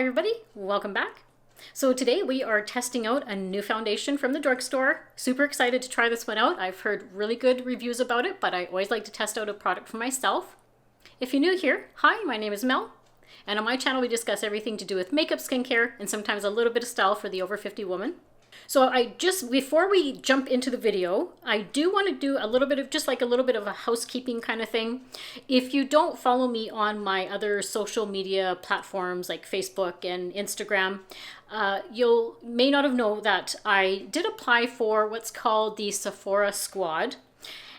Hi everybody, welcome back. So today we are testing out a new foundation from the drugstore. Super excited to try this one out. I've heard really good reviews about it, but I always like to test out a product for myself. If you're new here, hi, my name is Mel, and on my channel we discuss everything to do with makeup, skincare, and sometimes a little bit of style for the over 50 woman. So before we jump into the video, I do want to do a little bit of a housekeeping kind of thing. If you don't follow me on my other social media platforms like Facebook and Instagram, you may not have known that I did apply for what's called the Sephora Squad.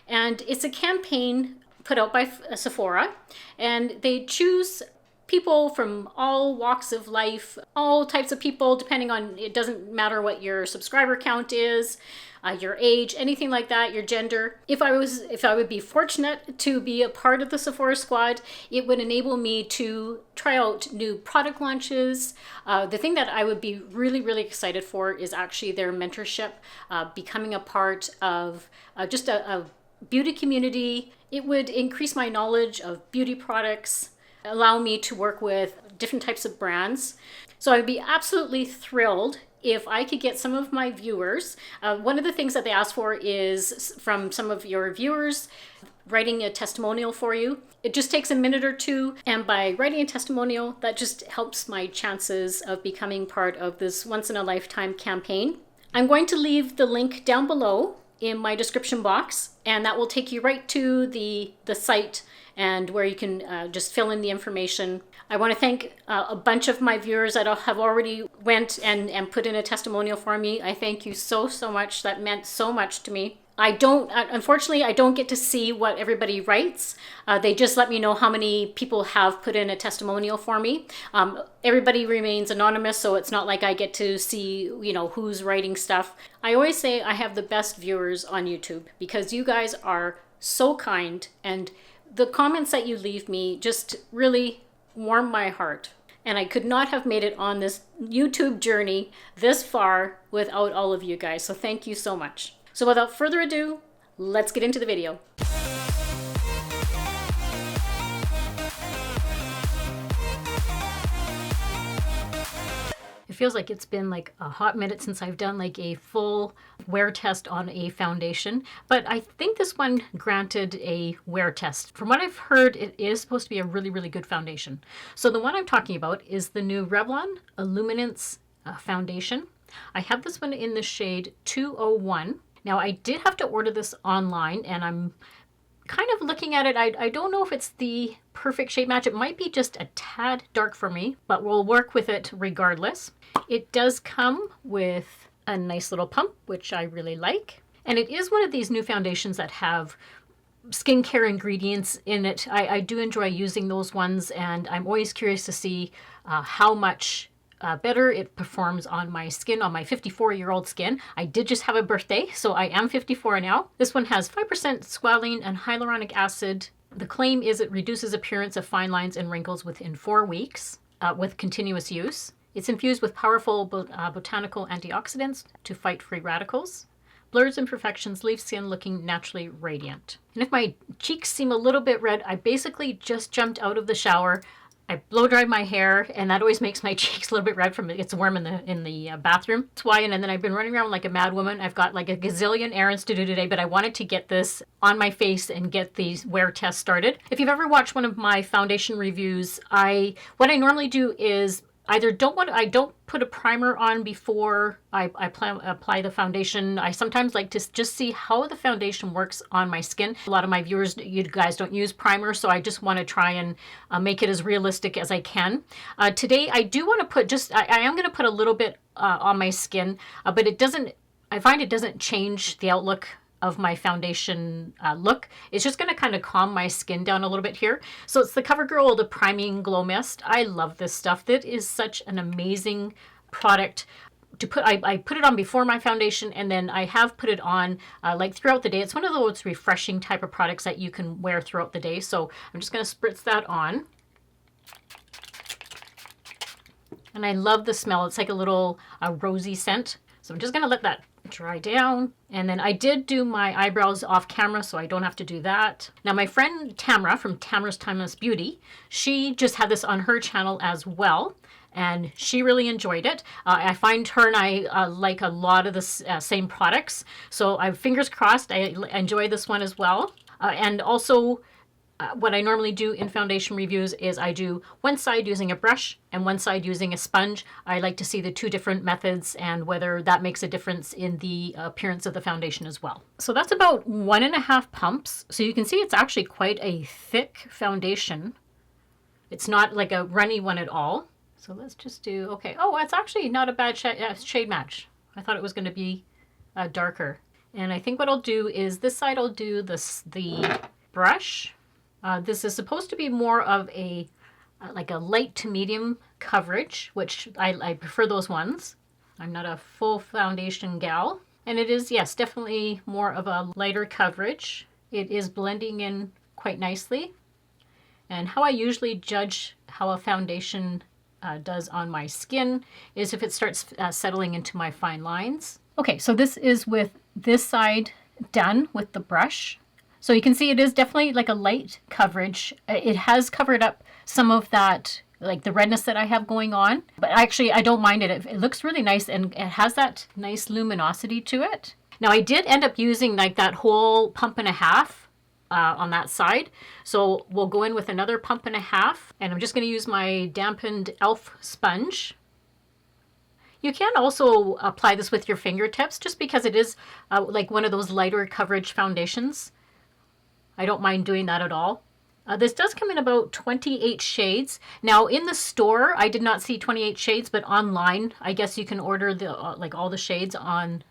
And it's a campaign put out by Sephora, and they choose people from all walks of life, all types of people, depending on, it doesn't matter what your subscriber count is, your age, anything like that, your gender. If I would be fortunate to be a part of the Sephora Squad, it would enable me to try out new product launches. The thing that I would be really excited for is actually their mentorship, becoming a part of just a beauty community. It would increase my knowledge of beauty products, allow me to work with different types of brands. So I'd be absolutely thrilled if I could get some of my viewers. One of the things that they ask for is from some of your viewers writing a testimonial for you. It just takes a minute or two, and by writing a testimonial, that just helps my chances of becoming part of this once-in-a-lifetime campaign. I'm going to leave the link down below in my description box, and that will take you right to the site and where you can just fill in the information. I want to thank a bunch of my viewers that have already went and put in a testimonial for me. I thank you so much. That meant so much to me. Unfortunately, I don't get to see what everybody writes. They just let me know how many people have put in a testimonial for me. Everybody remains anonymous, so it's not like I get to see, who's writing stuff. I always say I have the best viewers on YouTube because you guys are so kind, and the comments that you leave me just really warm my heart. And I could not have made it on this YouTube journey this far without all of you guys. So thank you so much. So without further ado, let's get into the video. It feels like it's been like a hot minute since I've done like a full wear test on a foundation, but I think this one granted a wear test. From what I've heard, it is supposed to be a really good foundation. So the one I'm talking about is the new Revlon Illuminance foundation. I have this one in the shade 201. Now I did have to order this online, and I'm kind of looking at it. I don't know if it's the perfect shade match. It might be just a tad dark for me, but we'll work with it regardless. It does come with a nice little pump, which I really like. And it is one of these new foundations that have skincare ingredients in it. I do enjoy using those ones, and I'm always curious to see how much better it performs on my skin, on my 54-year-old skin. I did just have a birthday, so I am 54 now. This one has 5% squalene and hyaluronic acid. The claim is it reduces appearance of fine lines and wrinkles within 4 weeks with continuous use. It's infused with powerful botanical antioxidants to fight free radicals. Blurs imperfections, leave skin looking naturally radiant. And if my cheeks seem a little bit red, I basically just jumped out of the shower. I blow dried my hair, and that always makes my cheeks a little bit red from it gets warm in the bathroom. That's why, and then I've been running around like a mad woman. I've got like a gazillion errands to do today, but I wanted to get this on my face and get these wear tests started. If you've ever watched one of my foundation reviews, what I normally do is I don't put a primer on before I apply the foundation. I sometimes like to just see how the foundation works on my skin. A lot of my viewers, you guys don't use primer, so I just want to try and make it as realistic as I can. Today, I do want to put I am going to put a little bit on my skin, but I find it doesn't change the outlook of my foundation look. It's just going to kind of calm my skin down a little bit here. So it's the Covergirl, the Priming Glow Mist. I love this stuff. That is such an amazing product to put. I put it on before my foundation, and then I have put it on like throughout the day. It's one of those refreshing type of products that you can wear throughout the day. So I'm just going to spritz that on. And I love the smell. It's like a little rosy scent. So I'm just going to let that dry down. And then I did do my eyebrows off camera, so I don't have to do that. Now my friend Tamara from Tamara's Timeless Beauty, she just had this on her channel as well. and she really enjoyed it. I find her and I like a lot of the same products, so fingers crossed I enjoy this one as well. And also, what I normally do in foundation reviews is I do one side using a brush and one side using a sponge. I like to see the two different methods and whether that makes a difference in the appearance of the foundation as well. So that's about 1.5 pumps. So you can see it's actually quite a thick foundation. It's not like a runny one at all. So let's just do, okay. Oh, it's actually not a bad shade match. I thought it was going to be darker. And I think what I'll do is this side I'll do the brush. This is supposed to be more of a like a light to medium coverage, which I prefer those ones. I'm not a full foundation gal. And it is, yes, definitely more of a lighter coverage. It is blending in quite nicely. And how I usually judge how a foundation does on my skin is if it starts settling into my fine lines. Okay, so this is with this side done with the brush. So you can see it is definitely like a light coverage. It has covered up some of that, like the redness that I have going on. But actually, I don't mind it. It looks really nice and it has that nice luminosity to it. Now, I did end up using like that whole 1.5 pumps on that side. So we'll go in with another 1.5 pumps. And I'm just going to use my dampened e.l.f. sponge. You can also apply this with your fingertips just because it is like one of those lighter coverage foundations. I don't mind doing that at all. This does come in about 28 shades. Now in the store, I did not see 28 shades, but online, I guess you can order the like all the shades on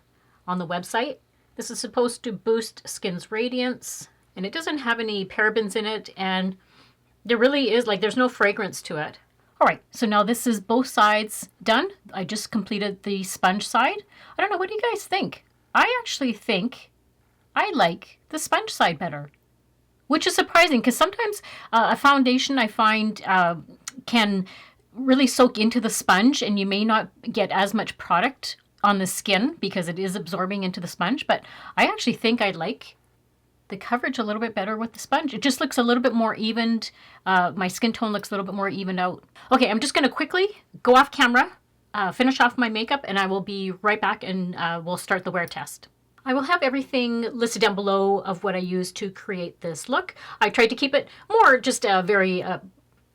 the website. This is supposed to boost skin's radiance, and it doesn't have any parabens in it, and there really is like there's no fragrance to it. All right, so now this is both sides done. I just completed the sponge side. I don't know, what do you guys think? I actually think I like the sponge side better. Which is surprising because sometimes a foundation I find can really soak into the sponge and you may not get as much product on the skin because it is absorbing into the sponge. But I actually think I like the coverage a little bit better with the sponge. It just looks a little bit more evened. My skin tone looks a little bit more even out. Okay, I'm just going to quickly go off camera, finish off my makeup, and I will be right back and we'll start the wear test. I will have everything listed down below of what I used to create this look. I tried to keep it more just a very,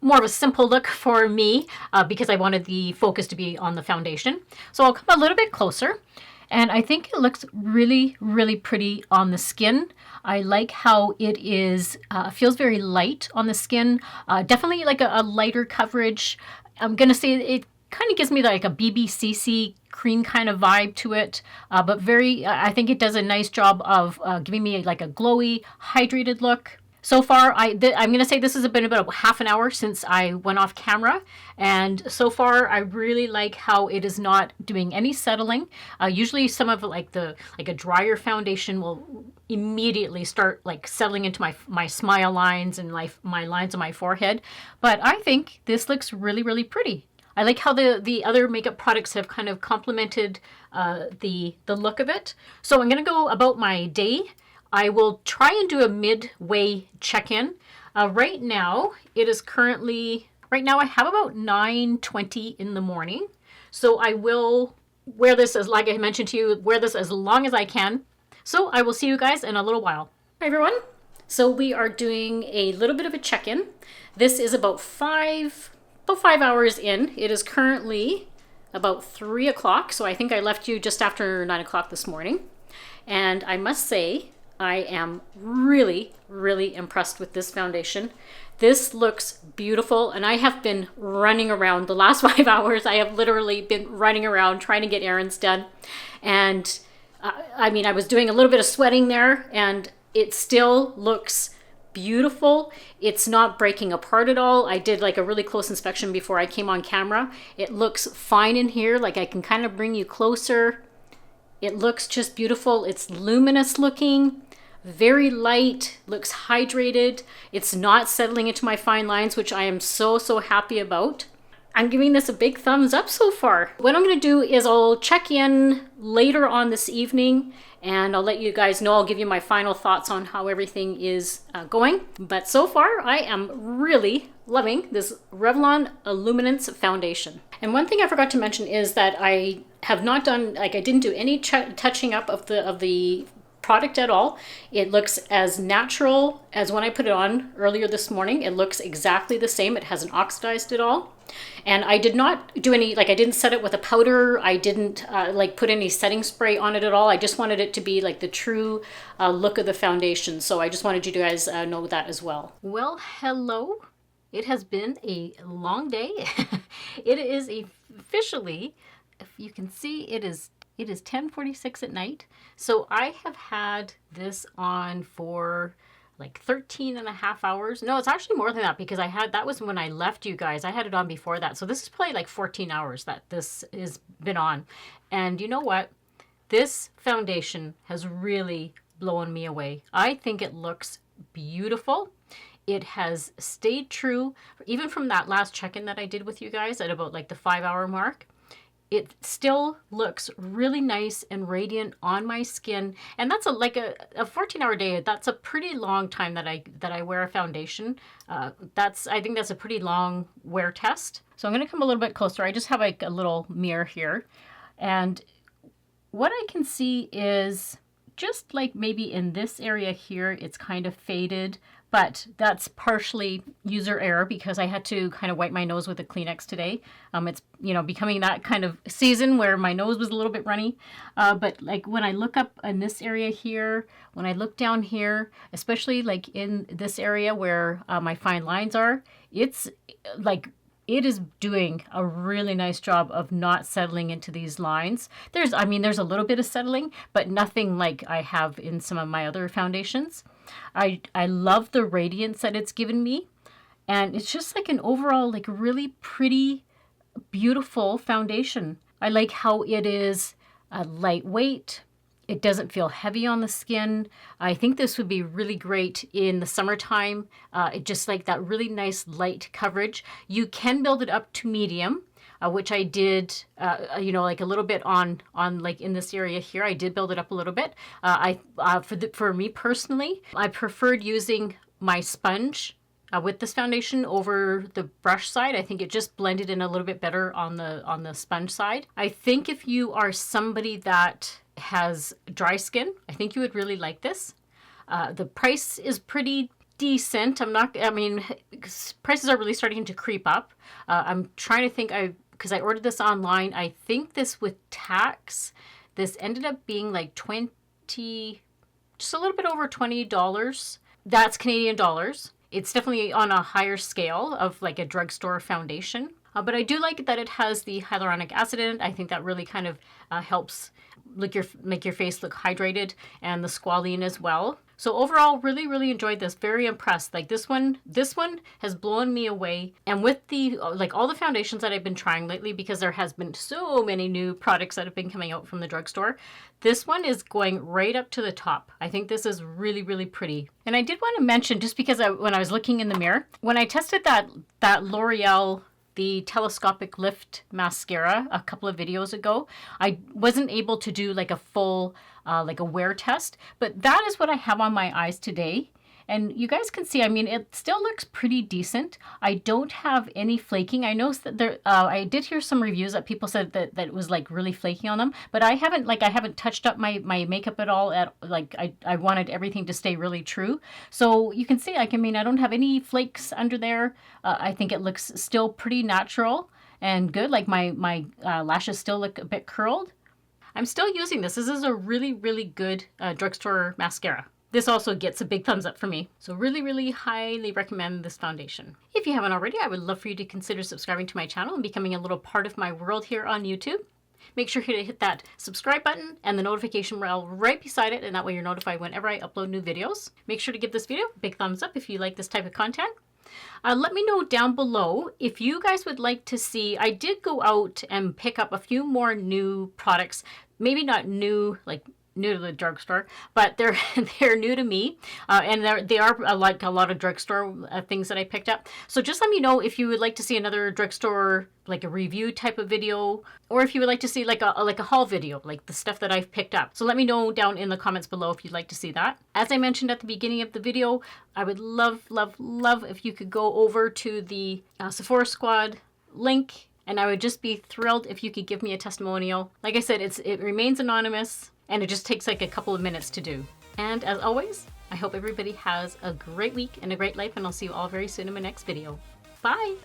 more of a simple look for me because I wanted the focus to be on the foundation. So I'll come a little bit closer and I think it looks really, really pretty on the skin. I like how it is, feels very light on the skin. Definitely like a lighter coverage. I'm going to say it kind of gives me like a BBCC cream kind of vibe to it, but very, I think it does a nice job of giving me like a glowy, hydrated look. So far, I'm going to say this has been about half an hour since I went off camera, and so far I really like how it is not doing any settling. Usually some of like a drier foundation will immediately start like settling into my smile lines and my lines on my forehead, but I think this looks really, really pretty. I like how the other makeup products have kind of complemented the look of it. So I'm going to go about my day. I will try and do a midway check-in. Right now, it is currently, right now I have about 9:20 in the morning. So I will wear this as, like I mentioned to you, wear this as long as I can. So I will see you guys in a little while. Hi everyone. So we are doing a little bit of a check-in. This is about 5 hours in. It is currently about 3 o'clock, so I think I left you just after 9 o'clock this morning. And I must say, I am really, really impressed with this foundation. This looks beautiful, and I have been running around the last 5 hours. I have literally been running around trying to get errands done. And I mean, I was doing a little bit of sweating there, and it still looks beautiful. It's not breaking apart at all. I did like a really close inspection before I came on camera. It looks fine in here. Like I can kind of bring you closer. It looks just beautiful. It's luminous looking, very light, looks hydrated. It's not settling into my fine lines, which I am so, so happy about. I'm giving this a big thumbs up so far. What I'm going to do is I'll check in later on this evening and I'll let you guys know. I'll give you my final thoughts on how everything is going. But so far, I am really loving this Revlon Illuminance foundation. And one thing I forgot to mention is that I have not done, like I didn't do any touching up of the product at all. It looks as natural as when I put it on earlier this morning. It looks exactly the same. It hasn't oxidized at all. And I did not do any, like I didn't set it with a powder. I didn't like put any setting spray on it at all. I just wanted it to be like the true look of the foundation. So I just wanted you guys know that as well. Well, hello. It has been a long day. It is officially, if you can see, it is 10:46 at night. So I have had this on for like 13 and a half hours. No, it's actually more than that because that was when I left you guys. I had it on before that. So this is probably like 14 hours that this has been on. And you know what? This foundation has really blown me away. I think it looks beautiful. It has stayed true, even from that last check-in that I did with you guys at about like the 5-hour mark. It still looks really nice and radiant on my skin. And that's like a 14-hour day. That's a pretty long time that I wear a foundation. I think that's a pretty long wear test. So I'm going to come a little bit closer. I just have like a little mirror here. And what I can see is just like maybe in this area here, it's kind of faded. But that's partially user error because I had to kind of wipe my nose with a Kleenex today. It's, becoming that kind of season where my nose was a little bit runny. But like when I look up in this area here, when I look down here, especially like in this area where my fine lines are, it's like it is doing a really nice job of not settling into these lines. There's a little bit of settling, but nothing like I have in some of my other foundations. I love the radiance that it's given me. And it's just like an overall, like really pretty, beautiful foundation. I like how it is lightweight. It doesn't feel heavy on the skin. I think this would be really great in the summertime. Just like that really nice light coverage. You can build it up to medium, which I did, like a little bit on like in this area here. I did build it up a little bit. For me personally, I preferred using my sponge with this foundation over the brush side. I think it just blended in a little bit better on the sponge side. I think if you are somebody that has dry skin, I think you would really like this. The price is pretty decent. Prices are really starting to creep up. I'm trying to think, because I ordered this online, I think this with tax, this ended up being like just a little bit over $20. That's Canadian dollars. It's definitely on a higher scale of like a drugstore foundation. But I do like that it has the hyaluronic acid in it. I think that really kind of helps make your face look hydrated, and the squalene as well. So overall, really, really enjoyed this. Very impressed. Like this one has blown me away. And with the like all the foundations that I've been trying lately, because there has been so many new products that have been coming out from the drugstore, this one is going right up to the top. I think this is really, really pretty. And I did want to mention, just because when I was looking in the mirror, when I tested that L'Oreal, the Telescopic Lift mascara a couple of videos ago, I wasn't able to do like a full like a wear test, but that is what I have on my eyes today. And you guys can see, it still looks pretty decent. I don't have any flaking. I noticed that there, I did hear some reviews that people said that it was like really flaky on them, but I haven't touched up my makeup at all. I wanted everything to stay really true. So you can see, I don't have any flakes under there. I think it looks still pretty natural and good. Like my lashes still look a bit curled. I'm still using this. This is a really, really good drugstore mascara. This also gets a big thumbs up for me. So really, really highly recommend this foundation. If you haven't already, I would love for you to consider subscribing to my channel and becoming a little part of my world here on YouTube. Make sure to hit that subscribe button and the notification bell right beside it, and that way you're notified whenever I upload new videos. Make sure to give this video a big thumbs up if you like this type of content. Let me know down below if you guys would like to see. I did go out and pick up a few more new products. Maybe not new, like new to the drugstore, but they're they're new to me, and they are like a lot of drugstore things that I picked up. So just let me know if you would like to see another drugstore, like a review type of video, or if you would like to see like a haul video, like the stuff that I've picked up. So let me know down in the comments below if you'd like to see that. As I mentioned at the beginning of the video, I would love if you could go over to the Sephora Squad link, and I would just be thrilled if you could give me a testimonial. Like I said, it remains anonymous, and it just takes like a couple of minutes to do. And as always, I hope everybody has a great week and a great life, and I'll see you all very soon in my next video. Bye!